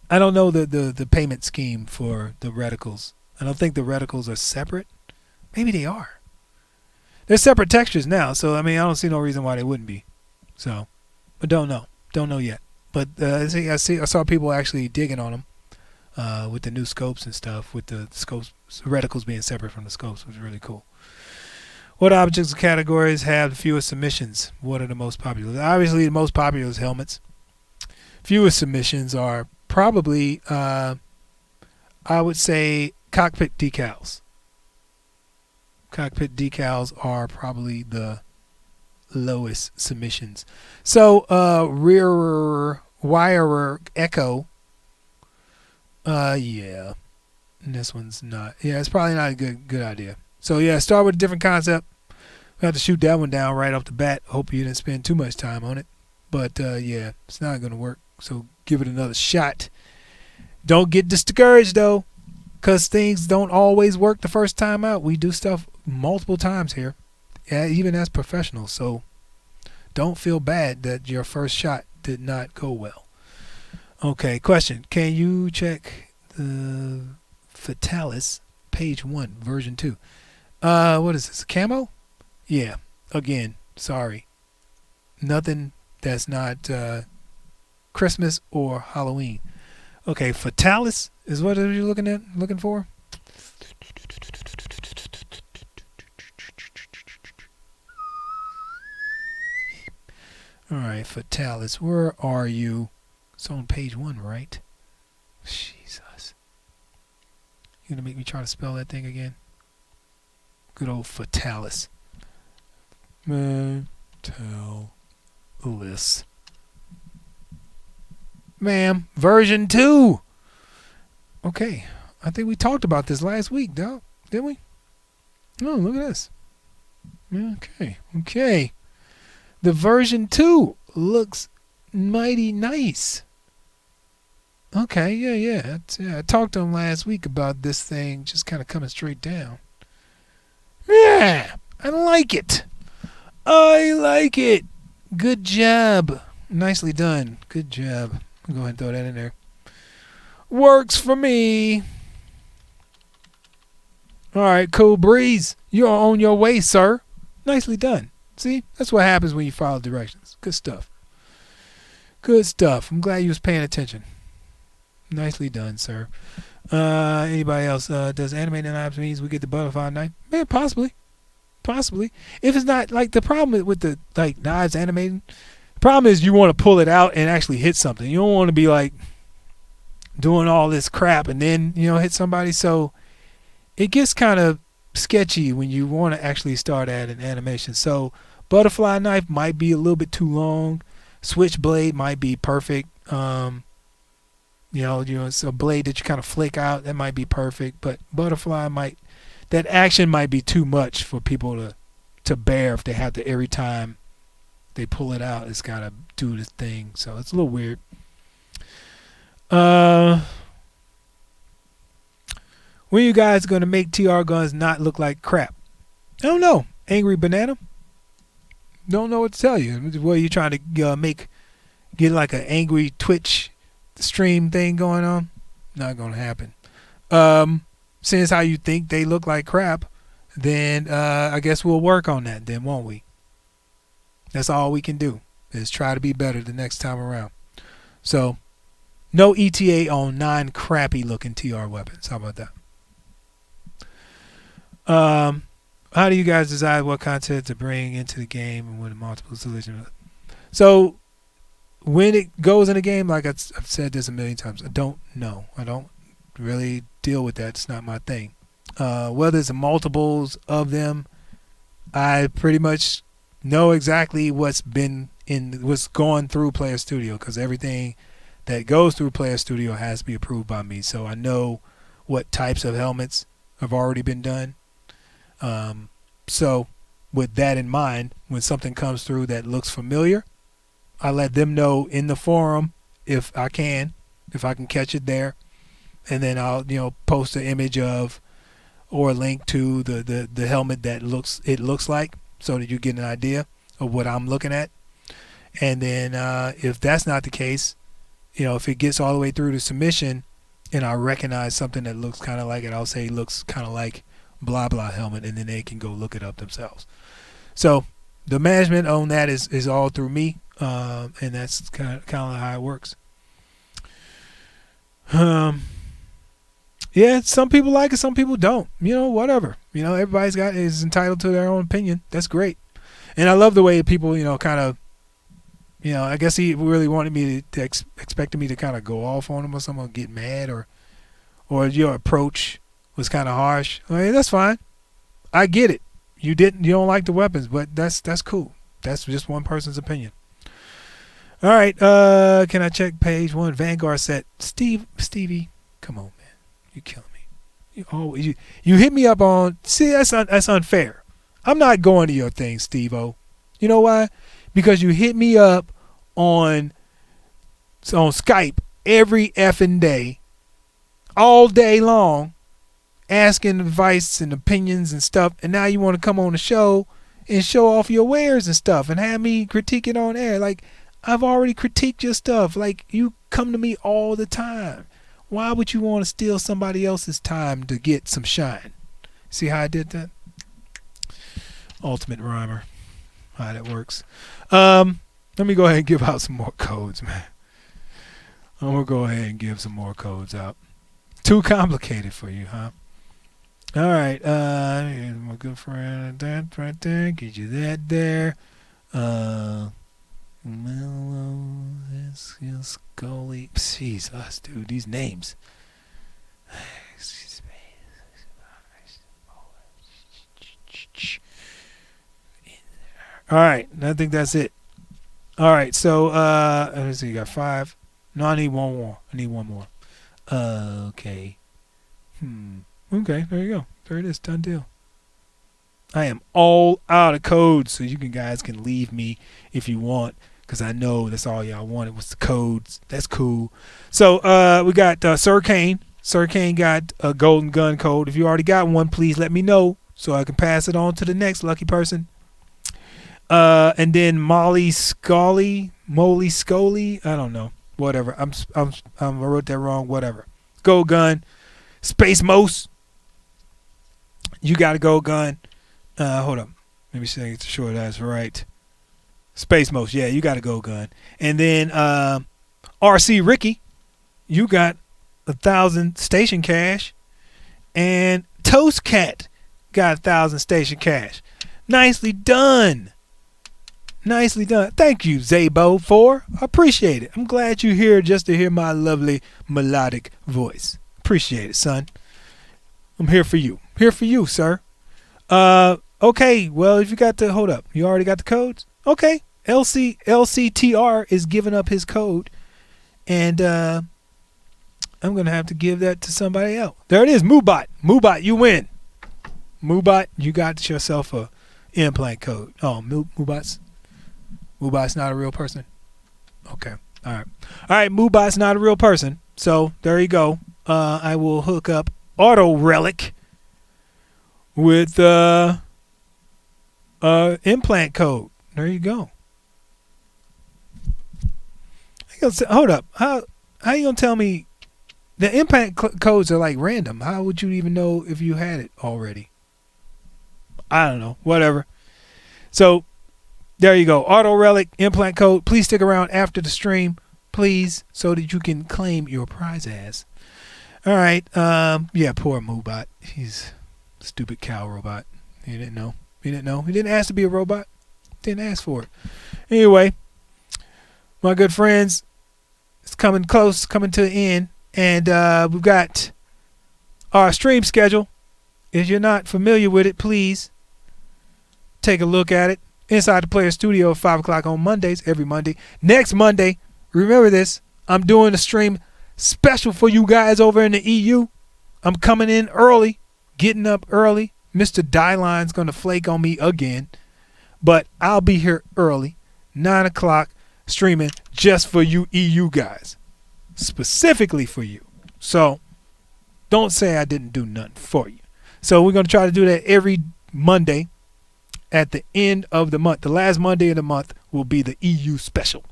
Speaker 1: I don't know the payment scheme for the reticles. I don't think the reticles are separate. Maybe they are. They're separate textures now, so I mean I don't see no reason why they wouldn't be. So, but don't know yet. But I saw people actually digging on them with the new scopes and stuff. With the scopes, reticles being separate from the scopes, which is really cool. What objects or categories have the fewest submissions? What are the most popular? Obviously, the most popular is helmets. Fewest submissions are probably, I would say, cockpit decals. Cockpit decals are probably the lowest submissions. So, rear wire echo. Yeah. And this one's not. Yeah, it's probably not a good idea. So yeah, start with a different concept. We have to shoot that one down right off the bat. Hope you didn't spend too much time on it. But yeah, it's not going to work. So give it another shot. Don't get discouraged though, because things don't always work the first time out. We do stuff multiple times here, even as professionals. So don't feel bad that your first shot did not go well. Okay, question. Can you check the Fatalis page 1, version 2? What is this? Camo? Yeah. Again, sorry. Nothing that's not Christmas or Halloween. Okay, Fatalis is what are you looking for? All right, Fatalis, where are you? It's on page 1, right? Jesus. You gonna make me try to spell that thing again? Good old Fatalis. Fatalis. Ma'am, version 2. Okay, I think we talked about this last week, didn't we? Oh, look at this. Okay. The version 2 looks mighty nice. Okay, yeah. I talked to him last week about this thing just kind of coming straight down. Yeah, I like it. Good job. Nicely done. Good job. I'll go ahead and throw that in there. Works for me. All right, cool breeze. You're on your way, sir. Nicely done. See, that's what happens when you follow directions. Good stuff. I'm glad you was paying attention. Nicely done, sir. Anybody else? Does animated knives means we get the butterfly knife? Man, possibly. If it's not like the problem with the knives animating, the problem is you want to pull it out and actually hit something. You don't want to be like doing all this crap and then hit somebody. So it gets kind of sketchy when you want to actually start adding animation. So butterfly knife might be a little bit too long. Switchblade might be perfect. It's a blade that you kind of flick out. That might be perfect. But butterfly that action might be too much for people to bear if they have to every time they pull it out. It's got to do the thing. So it's a little weird. When you guys going to make TR guns not look like crap? I don't know. Angry Banana? Don't know what to tell you. What are you trying to get like an angry Twitch stream thing going on? Not going to happen. Since how you think they look like crap, then I guess we'll work on that then, won't we? That's all we can do is try to be better the next time around. So no ETA on 9 crappy looking TR weapons. How about that? How do you guys decide what content to bring into the game and when multiple solutions? So when it goes in a game, like I've said this a million times, I don't know. I don't really deal with that. It's not my thing. Whether it's multiples of them, I pretty much know exactly what's gone through Player Studio, because everything that goes through Player Studio has to be approved by me. So I know what types of helmets have already been done. So with that in mind, when something comes through that looks familiar, I let them know in the forum if I can catch it there, and then I'll post an image of or a link to the helmet that looks like, so that you get an idea of what I'm looking at. And then if that's not the case, if it gets all the way through to submission and I recognize something that looks kind of like it, I'll say looks kind of like blah blah helmet, and then they can go look it up themselves. So the management on that is all through me, and that's kind of how it works. Yeah, some people like it, some people don't. Whatever. Everybody's is entitled to their own opinion. That's great, and I love the way people, kind of, I guess he really wanted me to expected me to kind of go off on him or something, get mad, or your approach was kind of harsh. That's fine. I get it. You don't like the weapons, but that's cool. That's just one person's opinion. All right. Can I check page 1? Vanguard set. Stevie, come on, man. You killing me. You hit me up on. See, that's unfair. I'm not going to your thing, Steve-O. You know why? Because you hit me up on Skype every effing day, all day long, asking advice and opinions and stuff, and now you want to come on the show and show off your wares and stuff and have me critique it on air. Like, I've already critiqued your stuff. Like, you come to me all the time. Why would you want to steal somebody else's time to get some shine? See how I did that? Ultimate rhymer. How that works. Let me go ahead and give out some more codes, man. I'm going to go ahead and give some more codes out. Too complicated for you, huh? All right. My good friend, that right there. Get you that there. Mellow, Scully. Jesus, dude, these names. All right, I think that's it. All right, so let's see, you got 5. No, I need one more. Okay. Okay, there you go. There it is, done deal. I am all out of codes, so you guys can leave me if you want, because I know that's all y'all wanted was the codes. That's cool. So we got Sir Kane. Sir Kane got a golden gun code. If you already got one, please let me know so I can pass it on to the next lucky person. And then Molly Scully, I don't know, whatever. I wrote that wrong. Whatever. Gold gun. Space Most. You got a gold gun. Hold up. Let me see. Make sure that's right. Space Most. Yeah, you got a gold gun. And then RC Ricky, you got 1,000 station cash. And Toast Cat got 1,000 station cash. Nicely done. Nicely done. Thank you, Zabo4. I appreciate it. I'm glad you're here just to hear my lovely melodic voice. Appreciate it, son. I'm here for you. Here for you, sir. Okay, well, if you got the, hold up. You already got the codes? Okay. LCTR is giving up his code. And I'm going to have to give that to somebody else. There it is, Moobot. Moobot, you win. Moobot, you got yourself a implant code. Oh, Moobot's not a real person? Okay. All right. All right, Moobot's not a real person. So there you go. I will hook up Auto Relic with implant code. There you go. Hold up. How you gonna tell me the implant codes are like random? How would you even know if you had it already? I don't know. Whatever. So there you go. Auto Relic implant code. Please stick around after the stream, please, so that you can claim your prize ass. All right. Yeah, poor Moobot. He's a stupid cow robot. He didn't know. He didn't ask to be a robot. Didn't ask for it. Anyway, my good friends, it's coming close, coming to the end. And we've got Our stream schedule, if you're not familiar with it, please take a look at it. Inside the Player Studio at 5 o'clock on Mondays, every Monday. Next Monday, remember this, I'm doing a stream special for you guys over in the EU. I'm coming in early, getting up early. Mr. Dyline's going to flake on me again. But I'll be here early, 9 o'clock, streaming just for you EU guys. Specifically for you. So don't say I didn't do nothing for you. So we're going to try to do that every Monday at the end of the month. The last Monday of the month will be the EU special.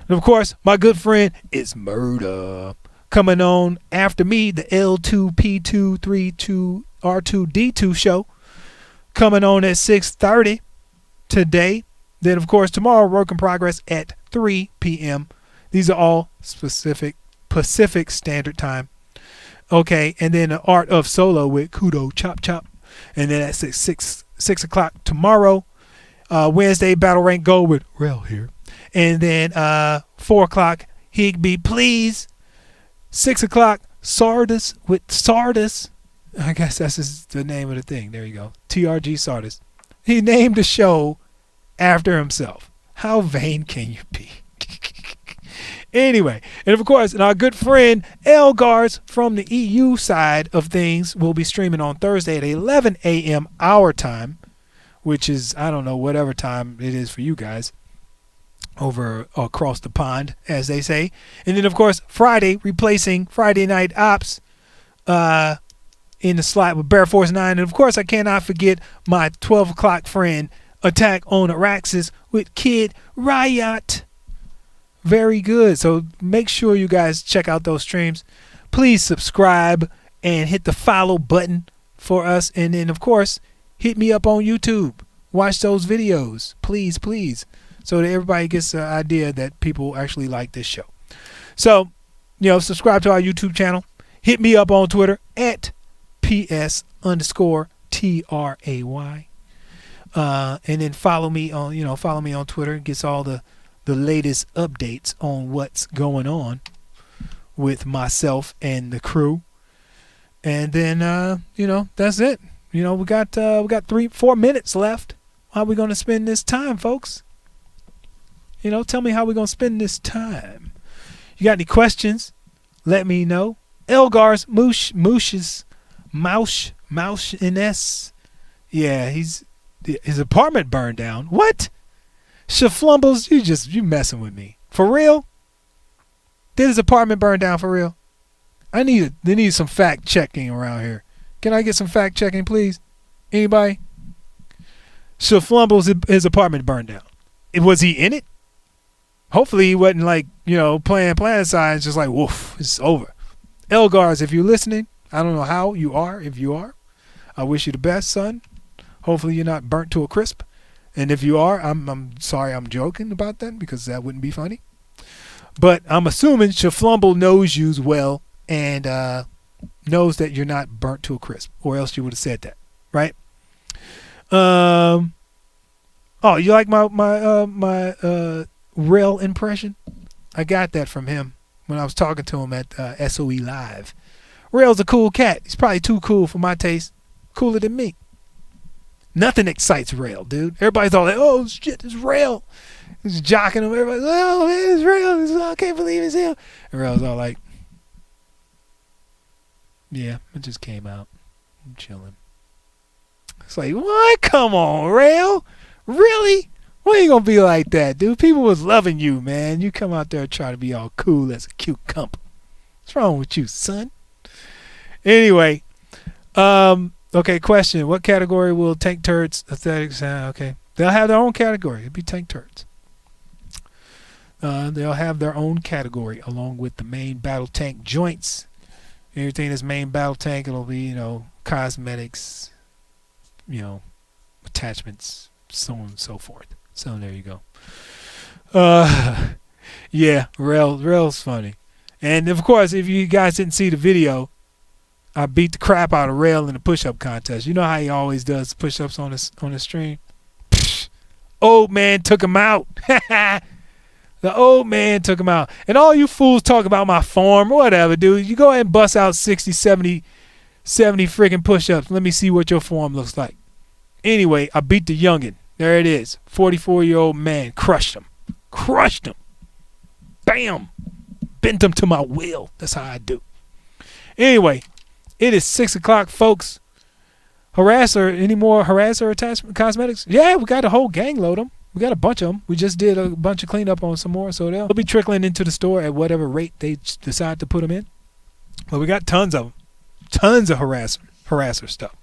Speaker 1: And of course, my good friend is Murder. Coming on after me, the L2P232R2D2 show. Coming on at 6:30 today. Then, of course, tomorrow, Work in Progress at 3 p.m. These are all specific Pacific Standard Time. Okay, and then the Art of Solo with Kudo Chop Chop. And then at 6 o'clock tomorrow, Wednesday, Battle Rank Gold with Rel here. And then 4 o'clock, Higby Please. 6 o'clock, Sardis with Sardis. I guess that's just the name of the thing. There you go. TRG Sardis. He named the show after himself. How vain can you be? Anyway, and of course, our good friend Elgars from the EU side of things will be streaming on Thursday at 11 a.m. our time, which is, I don't know, whatever time it is for you guys over across the pond, as they say. And then, of course, Friday, replacing Friday Night Ops in the slot with Bear Force 9. And, of course, I cannot forget my 12 o'clock friend, Attack on Araxis with Kid Riot. Very good. So make sure you guys check out those streams. Please subscribe and hit the follow button for us. And then, of course, hit me up on YouTube. Watch those videos. Please, please. So that everybody gets an idea that people actually like this show. So, subscribe to our YouTube channel. Hit me up on Twitter at PS_TRAY. And then follow me on Twitter. It gets all the latest updates on what's going on with myself and the crew. And then that's it. We got 3-4 minutes left. How are we going to spend this time, folks? Tell me how we're going to spend this time. You got any questions? Let me know. Elgar's Mouse NS. Yeah, his apartment burned down. What? Shaflumbles, you messing with me. For real? Did his apartment burn down for real? They need some fact checking around here. Can I get some fact checking, please? Anybody? Shaflumbles, his apartment burned down. Was he in it? Hopefully he wasn't playing PlanetSide. It's just like, woof, it's over. Elgars, if you're listening, I don't know how you are. If you are, I wish you the best, son. Hopefully you're not burnt to a crisp. And if you are, I'm sorry I'm joking about that because that wouldn't be funny. But I'm assuming Shaflumble knows you well and knows that you're not burnt to a crisp, or else you would have said that, right? You like my Rel impression? I got that from him when I was talking to him at SOE Live. Rel's a cool cat. He's probably too cool for my taste. Cooler than me. Nothing excites Rel, dude. Everybody's all like, oh, shit, it's Rel. He's jocking him. Everybody's like, oh, man, it's Rel. I can't believe it's him. And Rel's all like, yeah, it just came out. I'm chilling. It's like, what? Come on, Rel. Really? Why you gonna be like that, dude? People was loving you, man. You come out there and try to be all cool as a cute cump. What's wrong with you, son? Anyway, okay, question. What category will Tank Turds Aesthetics have? Okay. They'll have their own category. It'll be Tank Turds. They'll have their own category along with the main battle tank joints. Everything that's main battle tank, it'll be, cosmetics, attachments, so on and so forth. So there you go. Yeah, Rel's funny. And of course, if you guys didn't see the video, I beat the crap out of Rel in the push-up contest. You know how he always does push-ups on the stream? Psh, old man took him out. The old man took him out. And all you fools talk about my form, whatever, dude. You go ahead and bust out 60, 70 70 freaking push-ups. Let me see what your form looks like. Anyway, I beat the youngin. There it is. 44-year-old man. Crushed him. Crushed him. Bam. Bent him to my will. That's how I do. Anyway, it is 6 o'clock, folks. Any more harasser attachment cosmetics? Yeah, we got a whole gang load of them. We got a bunch of them. We just did a bunch of cleanup on some more, so they'll be trickling into the store at whatever rate they decide to put them in. But we got tons of them. Tons of harasser stuff.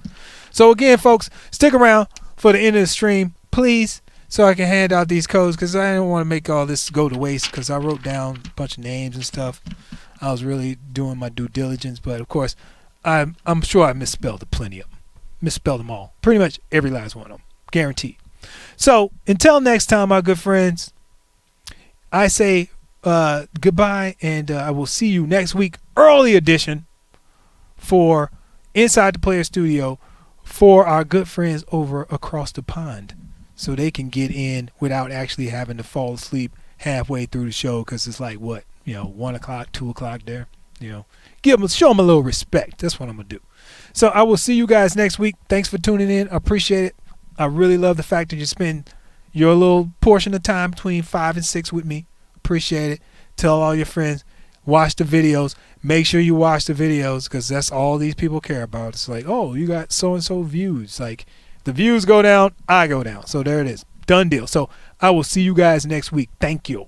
Speaker 1: So again, folks, stick around for the end of the stream, please, so I can hand out these codes, because I don't want to make all this go to waste, because I wrote down a bunch of names and stuff. I was really doing my due diligence, but of course, I'm sure I misspelled plenty of them. Misspelled them all. Pretty much every last one of them. Guaranteed. So until next time, my good friends, I say goodbye, and I will see you next week, early edition for Inside the Player Studio for our good friends over across the pond, so they can get in without actually having to fall asleep halfway through the show, because it's like, what, 1 o'clock, 2 o'clock there. Show them a little respect. That's what I'm gonna do. So I will see you guys next week. Thanks for tuning in. I appreciate it. I really love the fact that you spend your little portion of time between 5 and 6 with me. Appreciate it. Tell all your friends. Watch the videos. Make sure you watch the videos, because that's all these people care about. It's like, oh, you got so-and-so views. Like, the views go down, I go down. So there it is. Done deal. So I will see you guys next week. Thank you.